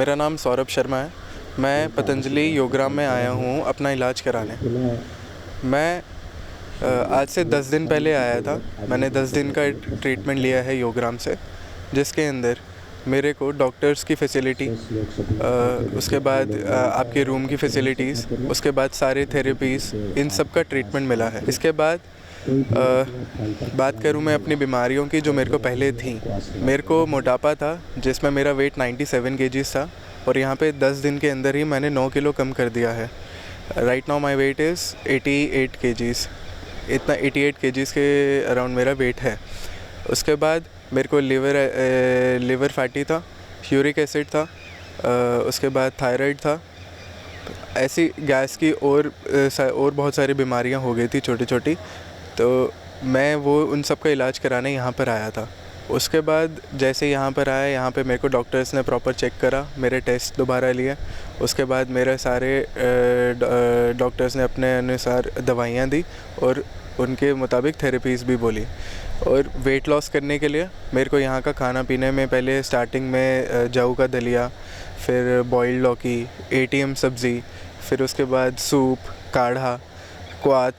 मेरा नाम सौरभ शर्मा है। मैं पतंजलि योगराम में आया हूँ अपना इलाज कराने। मैं आज से 10 दिन पहले आया था। मैंने 10 दिन का ट्रीटमेंट लिया है योगराम से, जिसके अंदर मेरे को डॉक्टर्स की फैसिलिटी, उसके बाद आपके रूम की फैसिलिटीज़, उसके बाद सारे थेरेपीज़, इन सब का ट्रीटमेंट मिला है। इसके बाद बात करूँ मैं अपनी बीमारियों की जो मेरे को पहले थी। मेरे को मोटापा था जिसमें मेरा वेट 97 केजीज़ था, और यहाँ पे 10 दिन के अंदर ही मैंने 9 किलो कम कर दिया है। Right now my weight is 88 kgs. इतना 88 केजीज़ के अराउंड मेरा वेट है। उसके बाद मेरे को लिवर फैटी था, यूरिक एसिड था, उसके बाद थायराइड था। ऐसी गैस की और बहुत सारी बीमारियाँ हो गई थी छोटी छोटी। तो मैं उन सब का इलाज कराने यहाँ पर आया था। उसके बाद जैसे यहाँ पर आया, यहाँ पे मेरे को डॉक्टर्स ने प्रॉपर चेक करा, मेरे टेस्ट दोबारा लिए। उसके बाद मेरे सारे डॉक्टर्स ने अपने अनुसार दवाइयाँ दी और उनके मुताबिक थेरेपीज़ भी बोली। और वेट लॉस करने के लिए मेरे को यहाँ का खाना पीने में पहले स्टार्टिंग में जऊ का दलिया, फिर बॉइल्ड लौकी, एटीएम सब्ज़ी, फिर उसके बाद सूप, काढ़ा, क्वाथ,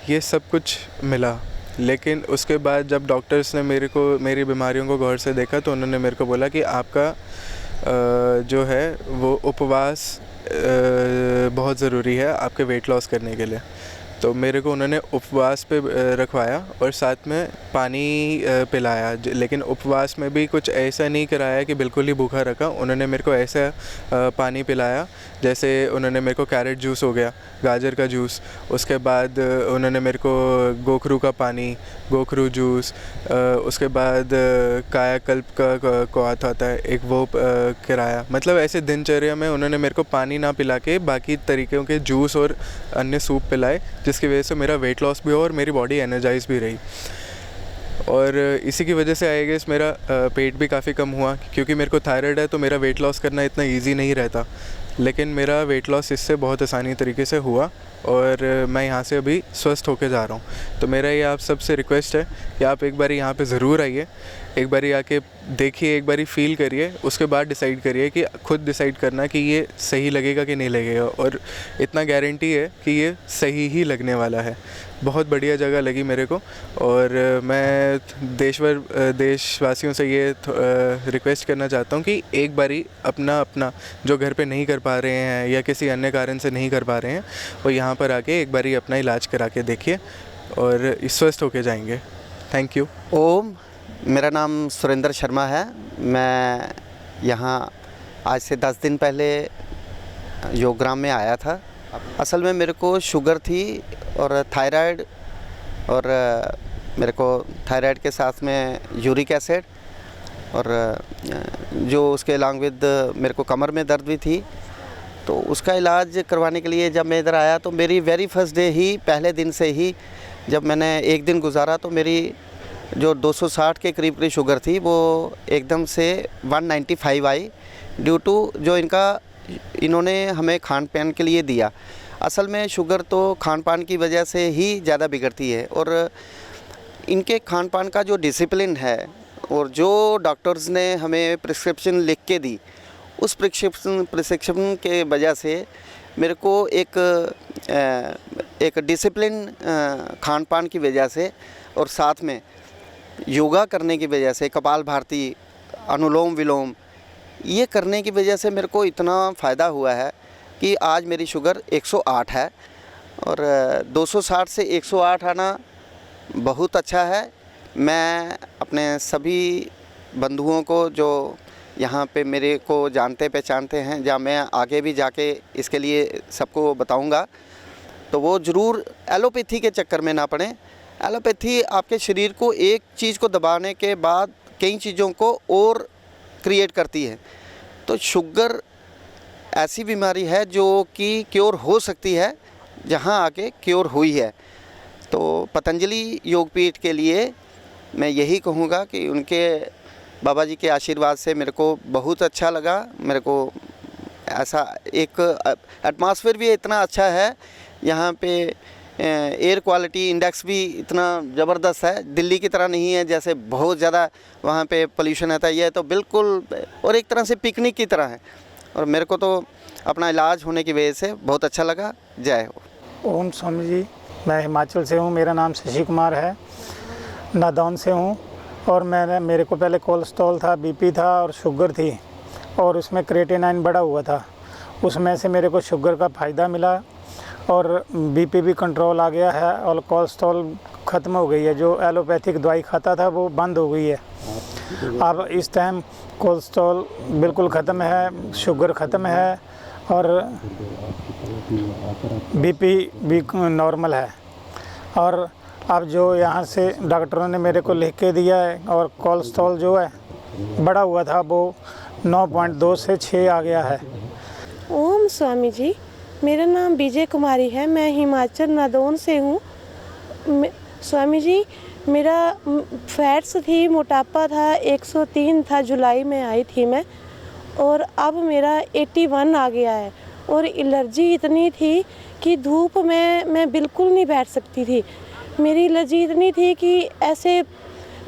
ये सब कुछ मिला। लेकिन उसके बाद जब डॉक्टर्स ने मेरी बीमारियों को गौर से देखा, तो उन्होंने मेरे को बोला कि आपका जो है वो उपवास बहुत ज़रूरी है आपके वेट लॉस करने के लिए। तो मेरे को उन्होंने उपवास पे रखवाया और साथ में पानी पिलाया। लेकिन उपवास में भी कुछ ऐसा नहीं कराया कि बिल्कुल ही भूखा रखा। उन्होंने मेरे को ऐसा पानी पिलाया, जैसे उन्होंने मेरे को कैरेट जूस हो गया, गाजर का जूस, उसके बाद उन्होंने मेरे को गोखरू का पानी, गोखरू जूस, उसके बाद कायाकल्प का क्वाथ आता है एक, वो कराया। मतलब ऐसे दिनचर्या में उन्होंने मेरे को पानी ना पिला के बाकी तरीक़ों के जूस और अन्य सूप पिलाए, जिसकी वजह से मेरा वेट लॉस भी हो और मेरी बॉडी एनर्जाइज भी रही। और इसी की वजह से आई गेस मेरा पेट भी काफ़ी कम हुआ, क्योंकि मेरे को थायराइड है तो मेरा वेट लॉस करना इतना इजी नहीं रहता। लेकिन मेरा वेट लॉस इससे बहुत आसानी तरीके से हुआ और मैं यहाँ से अभी स्वस्थ होके जा रहा हूँ। तो मेरा ये आप सबसे रिक्वेस्ट है कि आप एक बारी यहाँ पे ज़रूर आइए, एक बारी आके देखिए, एक बारी फ़ील करिए, उसके बाद डिसाइड करिए कि खुद डिसाइड करना कि ये सही लगेगा कि नहीं लगेगा। और इतना गारंटी है कि ये सही ही लगने वाला है। बहुत बढ़िया जगह लगी मेरे को, और मैं देशवासियों से ये रिक्वेस्ट करना चाहता हूँ कि एक बारी अपना जो घर पे नहीं कर पा रहे हैं या किसी अन्य कारण से नहीं कर पा रहे हैं, वो यहाँ पर आके एक बारी अपना इलाज करा के देखिए और स्वस्थ होके जाएंगे। Thank you. ओम, मेरा नाम सुरेंद्र शर्मा है। मैं यहाँ आज से 10 दिन पहले योगराम में आया था। असल में मेरे को शुगर थी और थायराइड, और मेरे को थायराइड के साथ में यूरिक एसिड, और जो उसके अलॉन्ग विद मेरे को कमर में दर्द भी थी। तो उसका इलाज करवाने के लिए जब मैं इधर आया, तो मेरी वेरी फर्स्ट डे ही, पहले दिन से ही जब मैंने एक दिन गुजारा, तो मेरी जो 260 के करीब शुगर थी वो एकदम से 195 आई, ड्यू टू जो इन्होंने हमें खान पान के लिए दिया। असल में शुगर तो खान पान की वजह से ही ज़्यादा बिगड़ती है, और इनके खान पान का जो डिसिप्लिन है और जो डॉक्टर्स ने हमें प्रिस्क्रिप्शन लिख के दी, उस प्रिस्क्रिप्शन के वजह से मेरे को एक डिसिप्लिन खान पान की वजह से, और साथ में योगा करने की वजह से, कपालभाति, अनुलोम विलोम, ये करने की वजह से मेरे को इतना फ़ायदा हुआ है कि आज मेरी शुगर 108 है, और 260 से 108 आना बहुत अच्छा है। मैं अपने सभी बंधुओं को जो यहाँ पे मेरे को जानते पहचानते हैं, जहाँ मैं आगे भी जाके इसके लिए सबको बताऊँगा, तो वो ज़रूर एलोपैथी के चक्कर में ना पड़ें। एलोपैथी आपके शरीर को एक चीज़ को दबाने के बाद कई चीज़ों को और क्रिएट करती है। तो शुगर ऐसी बीमारी है जो कि क्योर हो सकती है, जहाँ आके क्योर हुई है। तो पतंजलि योगपीठ के लिए मैं यही कहूँगा कि उनके बाबा जी के आशीर्वाद से मेरे को बहुत अच्छा लगा। मेरे को ऐसा एक एटमॉस्फेयर भी इतना अच्छा है यहाँ पे, एयर क्वालिटी इंडेक्स भी इतना ज़बरदस्त है। दिल्ली की तरह नहीं है जैसे बहुत ज़्यादा वहाँ पे पोल्यूशन रहता है, ये तो बिल्कुल और एक तरह से पिकनिक की तरह है। और मेरे को तो अपना इलाज होने की वजह से बहुत अच्छा लगा। जय हो। ओम स्वामी जी, मैं हिमाचल से हूँ। मेरा नाम शशि कुमार है, नादौन से हूँ। और मेरे को पहले कोलेस्ट्रॉल था, बीपी था और शुगर थी, और उसमें क्रिएटिनिन बढ़ा हुआ था। उसमें से मेरे को शुगर का फ़ायदा मिला और बीपी भी कंट्रोल आ गया है और कोलेस्ट्रॉल ख़त्म हो गई है। जो एलोपैथिक दवाई खाता था वो बंद हो गई है। अब इस टाइम कोलेस्ट्रॉल बिल्कुल ख़त्म है, शुगर ख़त्म है और बीपी भी नॉर्मल है। और अब जो यहाँ से डॉक्टरों ने मेरे को लिख के दिया है, और कोलेस्ट्रॉल जो है बढ़ा हुआ था वो 9.2 से 6 आ गया है। ओम स्वामी जी, मेरा नाम विजय कुमारी है। मैं हिमाचल नादौन से हूँ। स्वामी जी, मेरा फैट्स थी, मोटापा था, 103 था, जुलाई में आई थी मैं, और अब मेरा 81 आ गया है। और एलर्जी इतनी थी कि धूप में मैं बिल्कुल नहीं बैठ सकती थी। मेरी एलर्जी इतनी थी कि ऐसे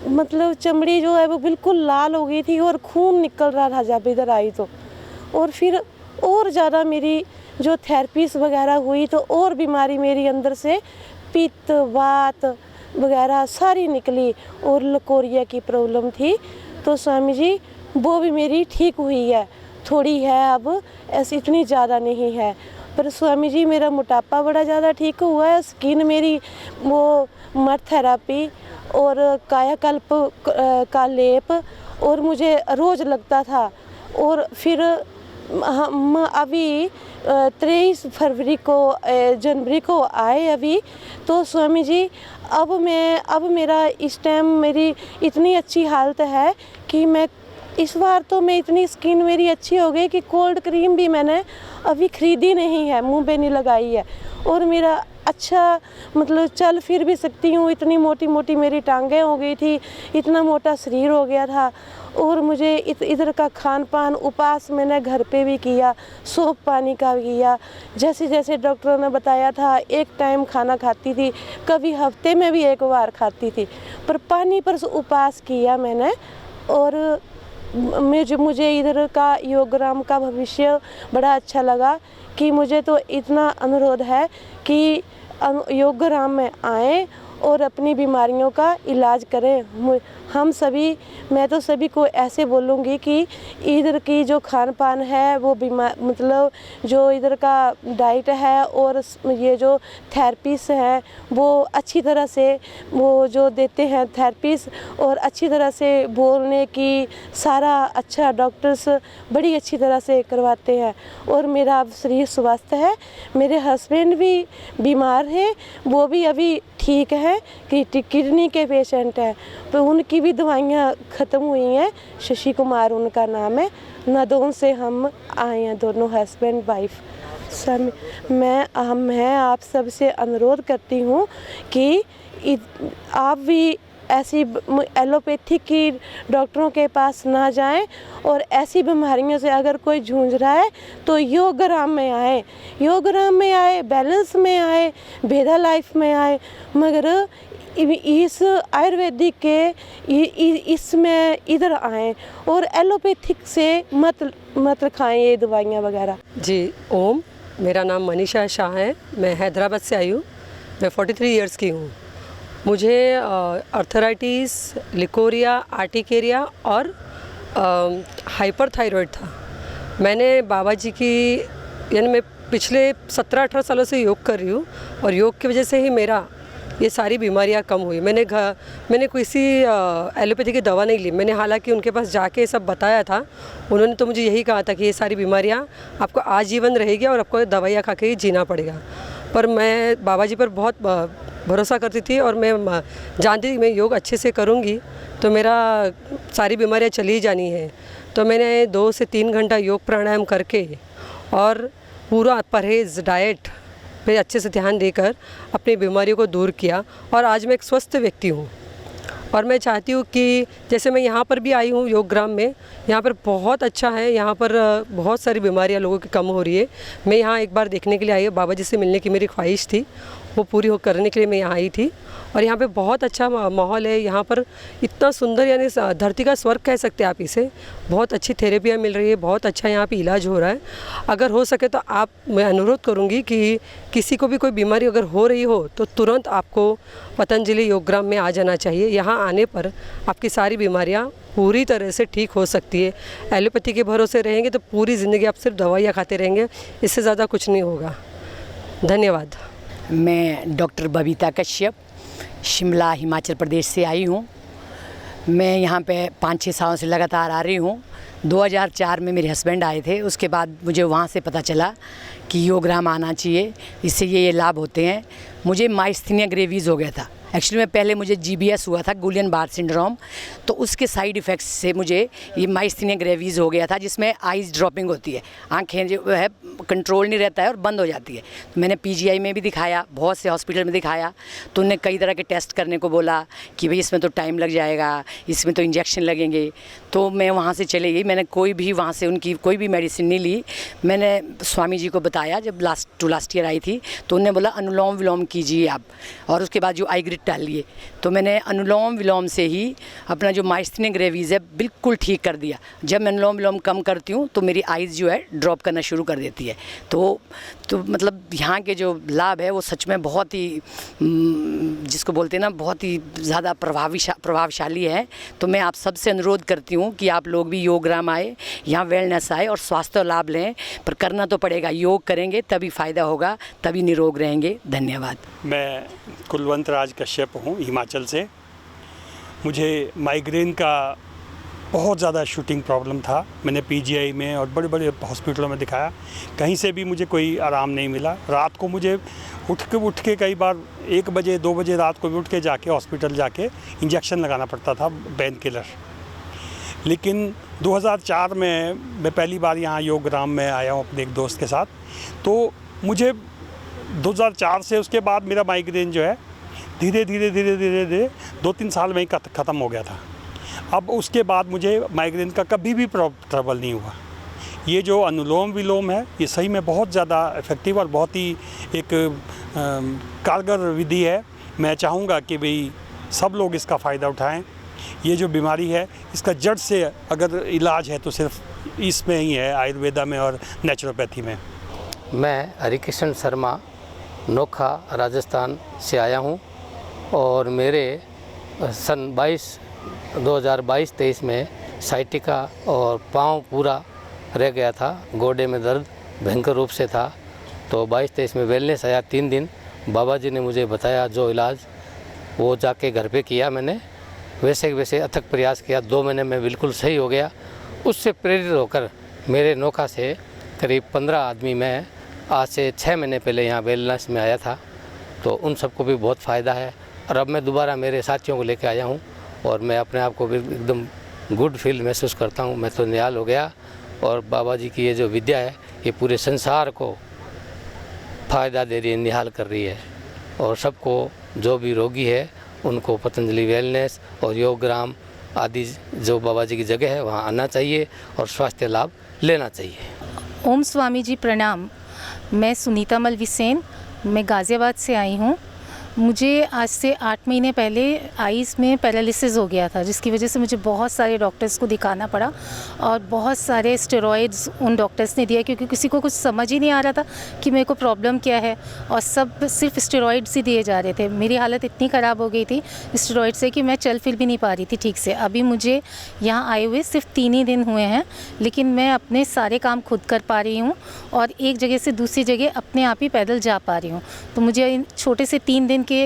मतलब चमड़ी जो है वो बिल्कुल लाल हो गई थी और खून निकल रहा था जब इधर आई तो। और फिर और ज़्यादा मेरी जो थेरेपीज वगैरह हुई तो और बीमारी मेरी अंदर से पित्त, वात वगैरह सारी निकली, और लकोरिया की प्रॉब्लम थी। तो स्वामी जी वो भी मेरी ठीक हुई है, थोड़ी है अब, ऐसी इतनी ज़्यादा नहीं है। पर स्वामी जी मेरा मोटापा बड़ा ज़्यादा ठीक हुआ है। स्किन मेरी वो मड थेरेपी और कायाकल्प का लेप और मुझे रोज़ लगता था। और फिर हम अभी 23 फरवरी को जनवरी को आए अभी, तो स्वामी जी अब मेरा इस टाइम मेरी इतनी अच्छी हालत है कि मैं इस बार तो मैं इतनी स्किन मेरी अच्छी हो गई कि कोल्ड क्रीम भी मैंने अभी ख़रीदी नहीं है, मुंह पे नहीं लगाई है। और मेरा अच्छा मतलब चल फिर भी सकती हूँ। इतनी मोटी मोटी मेरी टांगें हो गई थी, इतना मोटा शरीर हो गया था। और मुझे इधर का खान पान उपवास मैंने घर पे भी किया, सौंफ पानी का भी किया, जैसे जैसे डॉक्टरों ने बताया था। एक टाइम खाना खाती थी, कभी हफ्ते में भी एक बार खाती थी, पर पानी पर उपवास किया मैंने। और मुझे इधर का योगराम का भविष्य बड़ा अच्छा लगा कि मुझे तो इतना अनुरोध है कि योगराम में आएँ और अपनी बीमारियों का इलाज करें। हम सभी, मैं तो सभी को ऐसे बोलूँगी कि इधर की जो खान पान है वो मतलब जो इधर का डाइट है और ये जो थेरेपीज हैं वो अच्छी तरह से वो जो देते हैं थेरेपीज, और अच्छी तरह से बोलने की सारा अच्छा डॉक्टर्स बड़ी अच्छी तरह से करवाते हैं। और मेरा अब शरीर स्वस्थ है। मेरे हस्बैंड भी बीमार हैं, वो भी अभी ठीक है, कि किडनी के पेशेंट हैं, तो उनकी भी दवाइयाँ ख़त्म हुई हैं। शशि कुमार उनका नाम है। नादौन से हम आए हैं, दोनों हस्बैंड वाइफ। मैं आप सबसे अनुरोध करती हूँ कि आप भी ऐसी एलोपैथिक की डॉक्टरों के पास ना जाएं, और ऐसी बीमारियों से अगर कोई जूझ रहा है तो योगराम में आए, योगराम में आए, बैलेंस में आए, वेदा लाइफ में आए। मगर इस आयुर्वेदिक के इसमें इधर आएँ और एलोपैथिक से मत खाएं ये दवाइयाँ वगैरह। जी ओम, मेरा नाम मनीषा शाह है। मैं हैदराबाद से आई हूँ। मैं 43 इयर्स की हूँ। मुझे अर्थराइटिस, लिकोरिया, आर्टिकेरिया और हाइपरथायरॉयड था। मैंने बाबा जी की यानी मैं पिछले 17-18 सालों से योग कर रही हूँ, और योग की वजह से ही मेरा ये सारी बीमारियाँ कम हुई। मैंने किसी एलोपैथी की दवा नहीं ली। मैंने हालांकि उनके पास जाके सब बताया था। उन्होंने तो मुझे यही कहा था कि ये सारी बीमारियाँ आपको आजीवन रहेगी और आपको दवाइयाँ खा के ही जीना पड़ेगा। पर मैं बाबा जी पर बहुत भरोसा करती थी, और मैं जानती थी मैं योग अच्छे से करूँगी तो मेरा सारी बीमारियाँ चली जानी है। तो मैंने 2 से 3 घंटा योग प्राणायाम करके और पूरा परहेज़ डाइट पे अच्छे से ध्यान देकर अपनी बीमारियों को दूर किया, और आज मैं एक स्वस्थ व्यक्ति हूँ। और मैं चाहती हूँ कि जैसे मैं यहाँ पर भी आई हूँ योगग्राम में, यहाँ पर बहुत अच्छा है। यहाँ पर बहुत सारी बीमारियाँ लोगों की कम हो रही है। मैं यहाँ एक बार देखने के लिए आई हूँ, बाबा जी से मिलने की मेरी ख्वाहिश थी, वो पूरी हो करने के लिए मैं यहाँ आई थी। और यहाँ पे बहुत अच्छा माहौल है, यहाँ पर इतना सुंदर, यानी धरती का स्वर्ग कह सकते हैं आप इसे। बहुत अच्छी थेरेपियाँ मिल रही है, बहुत अच्छा यहाँ पे इलाज हो रहा है। अगर हो सके तो मैं अनुरोध करूँगी कि किसी को भी कोई बीमारी अगर हो रही हो तो तुरंत आपको पतंजलि योगग्राम में आ जाना चाहिए। यहाँ आने पर आपकी सारी बीमारियाँ पूरी तरह से ठीक हो सकती है। एलोपैथी के भरोसे रहेंगे तो पूरी ज़िंदगी आप सिर्फ दवाइयाँ खाते रहेंगे, इससे ज़्यादा कुछ नहीं होगा। धन्यवाद। मैं डॉक्टर बबीता कश्यप शिमला हिमाचल प्रदेश से आई हूँ। मैं यहाँ पे 5-6 सालों से लगातार आ रही हूँ। 2004 में मेरे हस्बैंड आए थे, उसके बाद मुझे वहाँ से पता चला कि योगग्राम आना चाहिए, इससे ये लाभ होते हैं। मुझे माइस्थीनिया ग्रेविस हो गया था। एक्चुअली में पहले मुझे GBS हुआ था, गुलियन बार सिंड्रोम, तो उसके साइड इफ़ेक्ट्स से मुझे ये माइस्थीनिया ग्रेविस हो गया था, जिसमें आइज़ ड्रॉपिंग होती है, आंखें जो है कंट्रोल नहीं रहता है और बंद हो जाती है। तो मैंने PGI में भी दिखाया, बहुत से हॉस्पिटल में दिखाया, तो उन्हें कई तरह के टेस्ट करने को बोला कि भाई इसमें तो टाइम लग जाएगा, इसमें तो इंजेक्शन लगेंगे। तो मैं वहाँ से चली गई, मैंने कोई भी वहाँ से उनकी कोई भी मेडिसिन नहीं ली। मैंने स्वामी जी को बताया जब लास्ट ईयर आई थी, तो उन्होंने बोला अनुलोम विलोम कीजिए आप, और उसके बाद जो आई ग्रिड डाल लिए। तो मैंने अनुलोम विलोम से ही अपना जो माइस्थीनिया ग्रेविस है बिल्कुल ठीक कर दिया। जब मैं अनुलोम विलोम कम करती हूँ तो मेरी आइज़ जो है ड्रॉप करना शुरू कर देती है। तो मतलब यहाँ के जो लाभ है वो सच में बहुत ही जिसको बोलते हैं ना, बहुत ही ज़्यादा प्रभावशाली है। तो मैं आप सबसे अनुरोध करती हूँ कि आप लोग भी योगग्राम आए, यहाँ वेलनेस आए और स्वास्थ्य लाभ लें। पर करना तो पड़ेगा, योग करेंगे तभी फ़ायदा होगा, तभी निरोग रहेंगे। धन्यवाद। मैं कुलवंत राज कश्यप हूँ हिमाचल से। मुझे माइग्रेन का बहुत ज़्यादा शूटिंग प्रॉब्लम था। मैंने PGI में और बड़े बड़े हॉस्पिटलों में दिखाया, कहीं से भी मुझे कोई आराम नहीं मिला। रात को मुझे उठ के कई बार 1 बजे 2 बजे रात को भी उठ के जाके हॉस्पिटल जाके इंजेक्शन लगाना पड़ता था, पेन किलर। लेकिन 2004 में मैं पहली बार यहाँ योगग्राम में आया हूँ अपने एक दोस्त के साथ। तो मुझे 2004 से उसके बाद मेरा माइग्रेन जो है धीरे धीरे 2-3 साल में ही ख़त्म हो गया था। अब उसके बाद मुझे माइग्रेन का कभी भी ट्रबल नहीं हुआ। ये जो अनुलोम विलोम है ये सही में बहुत ज़्यादा इफ़ेक्टिव और बहुत ही एक कारगर विधि है। मैं चाहूँगा कि भाई सब लोग इसका फ़ायदा उठाएं। ये जो बीमारी है इसका जड़ से अगर इलाज है तो सिर्फ इसमें ही है, आयुर्वेदा में और नेचुरोपैथी में। मैं हरिकृष्ण शर्मा नोखा राजस्थान से आया हूँ और मेरे सन 2022-23 में साइटिका और पाँव पूरा रह गया था, गोडे में दर्द भयंकर रूप से था। तो 22-23 में वेलनेस आया 3 दिन, बाबा जी ने मुझे बताया जो इलाज वो जाके घर पे किया मैंने, वैसे अथक प्रयास किया। 2 महीने में बिल्कुल सही हो गया। उससे प्रेरित होकर मेरे नोखा से करीब 15 आदमी, मैं आज से 6 महीने पहले यहाँ वेलनेस में आया था, तो उन सबको भी बहुत फ़ायदा है। और अब मैं दोबारा मेरे साथियों को लेकर आया हूँ और मैं अपने आप को भी एकदम गुड फील महसूस करता हूँ। मैं तो निहाल हो गया। और बाबा जी की ये जो विद्या है ये पूरे संसार को फ़ायदा दे रही है, निहाल कर रही है। और सबको जो भी रोगी है उनको पतंजलि वेलनेस और योगग्राम आदि जो बाबा जी की जगह है वहाँ आना चाहिए और स्वास्थ्य लाभ लेना चाहिए। ओम स्वामी जी प्रणाम। मैं सुनीता मलविसेन, मैं गाज़ियाबाद से आई हूँ। मुझे आज से 8 महीने पहले आइज़ में पैरालिसिस हो गया था, जिसकी वजह से मुझे बहुत सारे डॉक्टर्स को दिखाना पड़ा और बहुत सारे स्टेरॉइड्स उन डॉक्टर्स ने दिया, क्योंकि किसी को कुछ समझ ही नहीं आ रहा था कि मेरे को प्रॉब्लम क्या है, और सब सिर्फ स्टेरॉइड्स ही दिए जा रहे थे। मेरी हालत इतनी ख़राब हो गई थी स्टेरॉइड से कि मैं चल फिर भी नहीं पा रही थी ठीक से। अभी मुझे यहाँ आए हुए सिर्फ 3 ही दिन हुए हैं, लेकिन मैं अपने सारे काम खुद कर पा रही हूँ और एक जगह से दूसरी जगह अपने आप ही पैदल जा पा रही हूँ। तो मुझे इन छोटे से 3 दिन के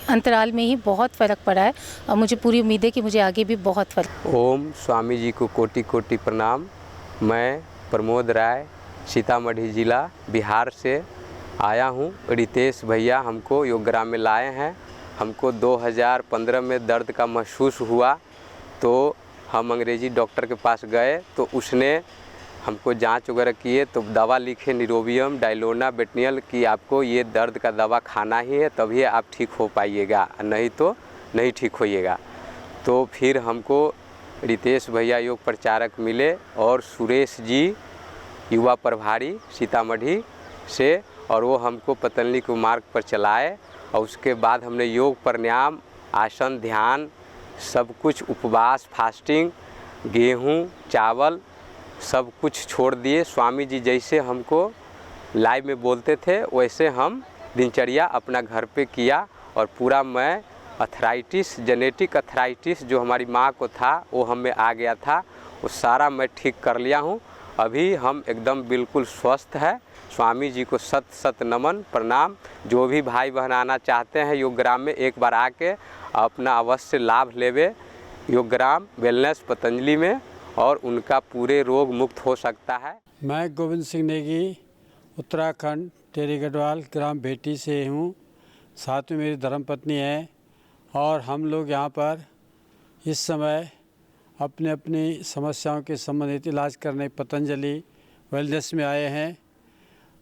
अंतराल में ही बहुत फ़र्क पड़ा है और मुझे पूरी उम्मीद है कि मुझे आगे भी बहुत फ़र्क। ओम स्वामी जी को कोटि कोटि प्रणाम। मैं प्रमोद राय सीतामढ़ी ज़िला बिहार से आया हूँ। रितेश भैया हमको योगग्राम में लाए हैं। हमको 2015 में दर्द का महसूस हुआ तो हम अंग्रेज़ी डॉक्टर के पास गए, तो उसने हमको जांच वगैरह किए तो दवा लिखे निरोबियम डाइलोना बेटनियल कि आपको ये दर्द का दवा खाना ही है, तभी आप ठीक हो पाइएगा, नहीं तो नहीं ठीक होइएगा। तो फिर हमको रितेश भैया योग प्रचारक मिले और सुरेश जी युवा प्रभारी सीतामढ़ी से, और वो हमको पतंजलि के मार्ग पर चलाए। और उसके बाद हमने योग प्राणायाम आसन ध्यान सब कुछ उपवास फास्टिंग गेहूँ चावल सब कुछ छोड़ दिए। स्वामी जी जैसे हमको लाइव में बोलते थे वैसे हम दिनचर्या अपना घर पे किया। और पूरा मैं अथराइटिस जेनेटिक अथराइटिस जो हमारी माँ को था वो हमें आ गया था, वो सारा मैं ठीक कर लिया हूँ। अभी हम एकदम बिल्कुल स्वस्थ है। स्वामी जी को सत सत नमन प्रणाम। जो भी भाई बहन आना चाहते हैं योगग्राम में एक बार आके अपना अवश्य लाभ लेवे योगग्राम वेलनेस पतंजलि में, और उनका पूरे रोग मुक्त हो सकता है। मैं गोविंद सिंह नेगी उत्तराखंड टेरी गढ़वाल ग्राम भेटी से हूँ। साथ में मेरी धर्मपत्नी है और हम लोग यहाँ पर इस समय अपने अपनी समस्याओं के संबंधित इलाज करने पतंजलि वेलनेस में आए हैं।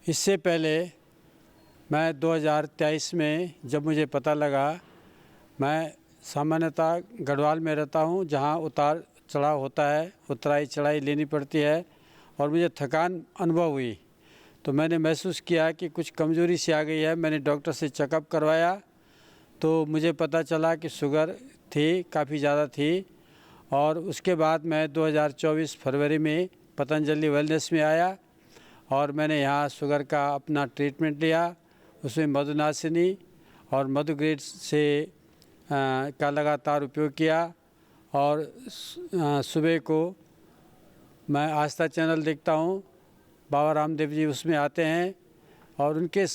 इससे पहले मैं 2023 में जब मुझे पता लगा, मैं सामान्यतः गढ़वाल में रहता हूँ जहाँ उतार चढ़ाव होता है, उतराई चढ़ाई लेनी पड़ती है और मुझे थकान अनुभव हुई। तो मैंने महसूस किया कि कुछ कमज़ोरी सी आ गई है। मैंने डॉक्टर से चेकअप करवाया तो मुझे पता चला कि शुगर थी, काफ़ी ज़्यादा थी। और उसके बाद मैं 2024 फरवरी में पतंजलि वेलनेस में आया और मैंने यहाँ शुगर का अपना ट्रीटमेंट लिया। उसमें मधुनाशिनी और मधुग्रेड से का लगातार उपयोग किया। और सुबह को मैं आस्था चैनल देखता हूँ, बाबा रामदेव जी उसमें आते हैं और उनके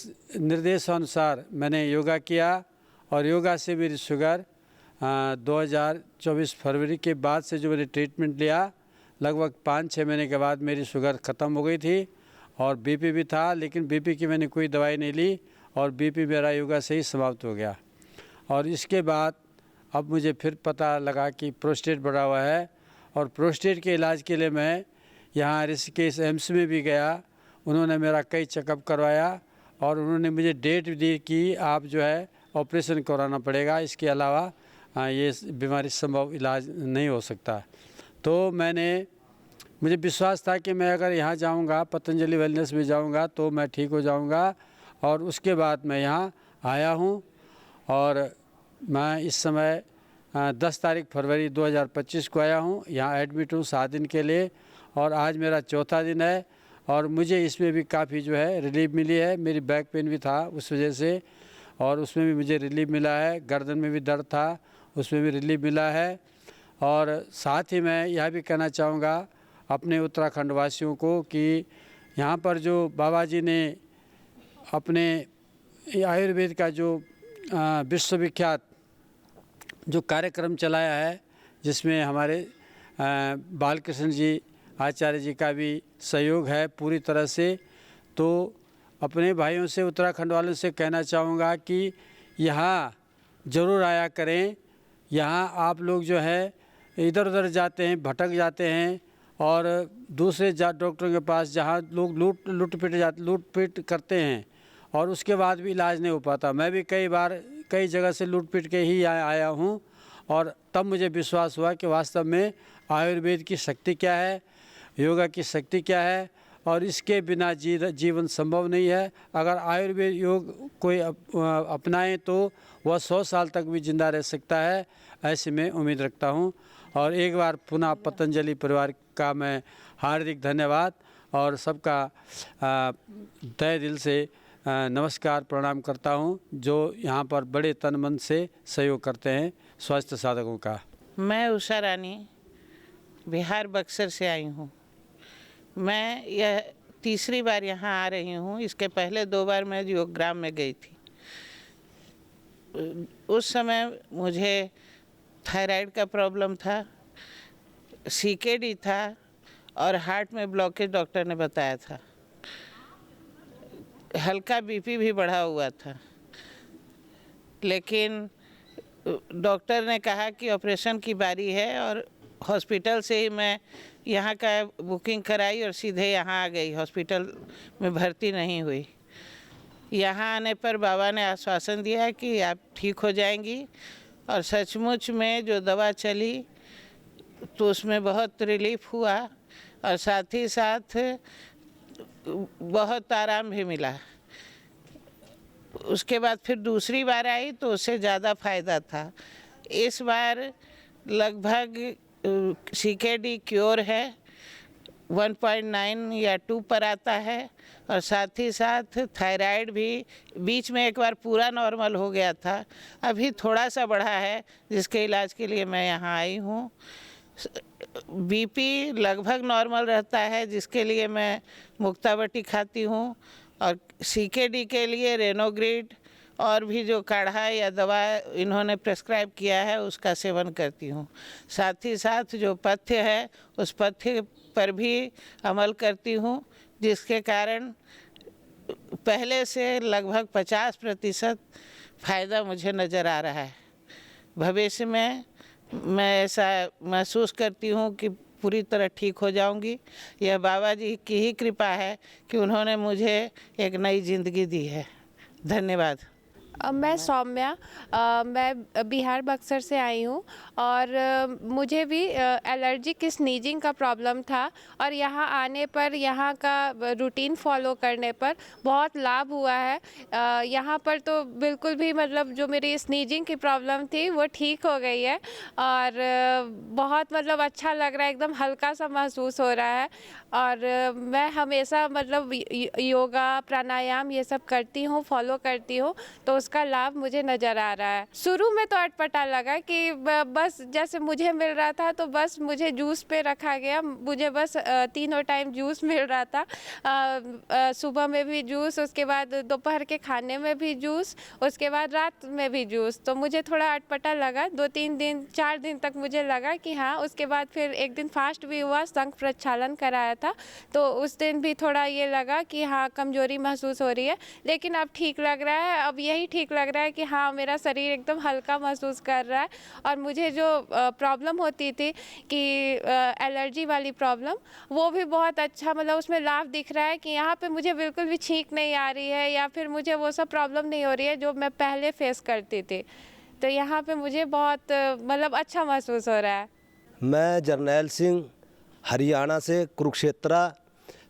निर्देशानुसार मैंने योगा किया। और योगा से मेरी शुगर 2024 फरवरी के बाद से जो मैंने ट्रीटमेंट लिया, लगभग 5-6 महीने के बाद मेरी शुगर ख़त्म हो गई थी। और बीपी भी था, लेकिन बीपी की मैंने कोई दवाई नहीं ली और बीपी मेरा योगा से ही समाप्त हो गया। और इसके बाद अब मुझे फिर पता लगा कि प्रोस्टेट बढ़ा हुआ है और प्रोस्टेट के इलाज के लिए मैं यहाँ ऋषिकेश एम्स में भी गया। उन्होंने मेरा कई चेकअप करवाया और उन्होंने मुझे डेट दी कि आप जो है ऑपरेशन कराना पड़ेगा, इसके अलावा ये बीमारी संभव इलाज नहीं हो सकता। तो मुझे विश्वास था कि मैं अगर यहाँ जाऊँगा पतंजलि वेलनेस में जाऊँगा तो मैं ठीक हो जाऊँगा। और उसके बाद मैं यहाँ आया हूँ और मैं इस समय 10 तारीख फरवरी 2025 को आया हूँ। यहाँ एडमिट हूँ 7 दिन के लिए और आज मेरा चौथा दिन है। और मुझे इसमें भी काफ़ी जो है रिलीफ मिली है। मेरी बैक पेन भी था उस वजह से, और उसमें भी मुझे रिलीफ मिला है। गर्दन में भी दर्द था, उसमें भी रिलीफ मिला है। और साथ ही मैं यह भी कहना चाहूँगा अपने उत्तराखंड वासियों को कि यहाँ पर जो बाबा जी ने अपने आयुर्वेद का जो विश्वविख्यात जो कार्यक्रम चलाया है, जिसमें हमारे बालकृष्ण जी आचार्य जी का भी सहयोग है पूरी तरह से, तो अपने भाइयों से उत्तराखंड वालों से कहना चाहूँगा कि यहाँ ज़रूर आया करें। यहाँ आप लोग जो है इधर उधर जाते हैं, भटक जाते हैं और दूसरे डॉक्टरों के पास जहाँ लोग लूट-पिट करते हैं और उसके बाद भी इलाज नहीं हो पाता। मैं भी कई बार कई जगह से लूट-पिट के ही आया हूँ और तब मुझे विश्वास हुआ कि वास्तव में आयुर्वेद की शक्ति क्या है, योगा की शक्ति क्या है और इसके बिना जीवन संभव नहीं है। अगर आयुर्वेद योग कोई अपनाए तो वह 100 साल तक भी जिंदा रह सकता है, ऐसे में उम्मीद रखता हूँ। और एक बार पुनः पतंजलि परिवार का मैं हार्दिक धन्यवाद और सबका तहे दिल से नमस्कार प्रणाम करता हूँ, जो यहाँ पर बड़े तन मन से सहयोग करते हैं स्वास्थ्य साधकों का। मैं उषा रानी बिहार बक्सर से आई हूँ। मैं यह तीसरी बार यहाँ आ रही हूँ। इसके पहले 2 बार मैं योगग्राम में गई थी। उस समय मुझे थायराइड का प्रॉब्लम था, सीकेडी था और हार्ट में ब्लॉकेज डॉक्टर ने बताया था। हल्का बीपी भी बढ़ा हुआ था, लेकिन डॉक्टर ने कहा कि ऑपरेशन की बारी है और हॉस्पिटल से ही मैं यहाँ का बुकिंग कराई और सीधे यहाँ आ गई। हॉस्पिटल में भर्ती नहीं हुई। यहाँ आने पर बाबा ने आश्वासन दिया कि आप ठीक हो जाएंगी और सचमुच में जो दवा चली तो उसमें बहुत रिलीफ हुआ और साथ ही साथ बहुत आराम भी मिला। उसके बाद फिर दूसरी बार आई तो उससे ज़्यादा फ़ायदा था। इस बार लगभग CKD क्योर है, 1.9 या 2 पर आता है और साथ ही साथ थायराइड भी बीच में एक बार पूरा नॉर्मल हो गया था, अभी थोड़ा सा बढ़ा है जिसके इलाज के लिए मैं यहाँ आई हूँ। BP लगभग नॉर्मल रहता है जिसके लिए मैं मुक्तावटी खाती हूँ और CKD के लिए रेनोग्रिड और भी जो काढ़ा या दवा इन्होंने प्रेस्क्राइब किया है उसका सेवन करती हूँ। साथ ही साथ जो पथ्य है उस पथ्य पर भी अमल करती हूँ, जिसके कारण पहले से लगभग 50% फ़ायदा मुझे नज़र आ रहा है। भविष्य में मैं ऐसा महसूस करती हूँ कि पूरी तरह ठीक हो जाऊंगी। यह बाबा जी की ही कृपा है कि उन्होंने मुझे एक नई ज़िंदगी दी है। धन्यवाद। मैं सौम्या, मैं बिहार बक्सर से आई हूँ और मुझे भी एलर्जी की स्नीजिंग का प्रॉब्लम था और यहाँ आने पर यहाँ का रूटीन फॉलो करने पर बहुत लाभ हुआ है। यहाँ पर तो बिल्कुल भी मतलब जो मेरी स्नीजिंग की प्रॉब्लम थी वो ठीक हो गई है और बहुत मतलब अच्छा लग रहा है, एकदम हल्का सा महसूस हो रहा है। और मैं हमेशा मतलब योगा प्राणायाम ये सब करती हूँ, फॉलो करती हूँ, तो उसका लाभ मुझे नज़र आ रहा है। शुरू में तो अटपटा लगा कि बस जैसे मुझे मिल रहा था तो बस मुझे जूस पे रखा गया, मुझे बस 3 टाइम जूस मिल रहा था, सुबह में भी जूस, उसके बाद दोपहर के खाने में भी जूस, उसके बाद रात में भी जूस। तो मुझे थोड़ा अटपटा लगा, 2-3 दिन 4 दिन तक मुझे लगा कि हाँ। उसके बाद फिर एक दिन फास्ट भी हुआ, शंख प्रक्षालन कराया था, तो उस दिन भी थोड़ा ये लगा कि हाँ कमज़ोरी महसूस हो रही है, लेकिन अब ठीक लग रहा है। अब यही ठीक लग रहा है कि हाँ मेरा शरीर एकदम हल्का महसूस कर रहा है। और मुझे जो प्रॉब्लम होती थी कि एलर्जी वाली प्रॉब्लम, वो भी बहुत अच्छा मतलब उसमें लाभ दिख रहा है कि यहाँ पे मुझे बिल्कुल भी छींक नहीं आ रही है या फिर मुझे वो सब प्रॉब्लम नहीं हो रही है जो मैं पहले फेस करती थी। तो यहाँ पे मुझे बहुत मतलब अच्छा महसूस हो रहा है। मैं जर्नैल सिंह हरियाणा से कुरुक्षेत्रा।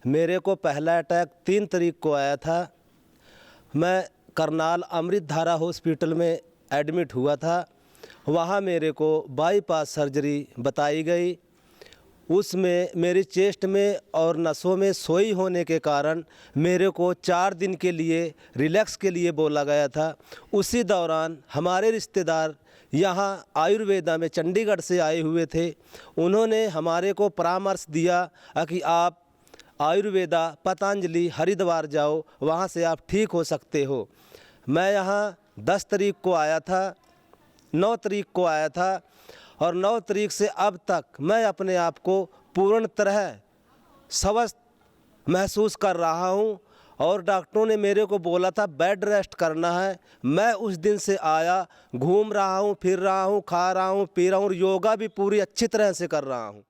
मेरे को पहला अटैक 3 तारीख को आया था। मैं करनाल अमृत धारा हॉस्पिटल में एडमिट हुआ था। वहाँ मेरे को बाईपास सर्जरी बताई गई। उसमें मेरी चेस्ट में और नसों में सोई होने के कारण मेरे को 4 दिन के लिए रिलैक्स के लिए बोला गया था। उसी दौरान हमारे रिश्तेदार यहाँ आयुर्वेदा में चंडीगढ़ से आए हुए थे। उन्होंने हमारे को परामर्श दिया कि आप आयुर्वेदा पतंजलि हरिद्वार जाओ, वहाँ से आप ठीक हो सकते हो। मैं यहाँ 10 तारीख को आया था, 9 तारीख को आया था और 9 तारीख से अब तक मैं अपने आप को पूर्ण तरह स्वस्थ महसूस कर रहा हूँ। और डॉक्टरों ने मेरे को बोला था बेड रेस्ट करना है। मैं उस दिन से आया, घूम रहा हूँ, फिर रहा हूँ, खा रहा हूँ, पी रहा हूँ, योगा भी पूरी अच्छी तरह से कर रहा हूँ।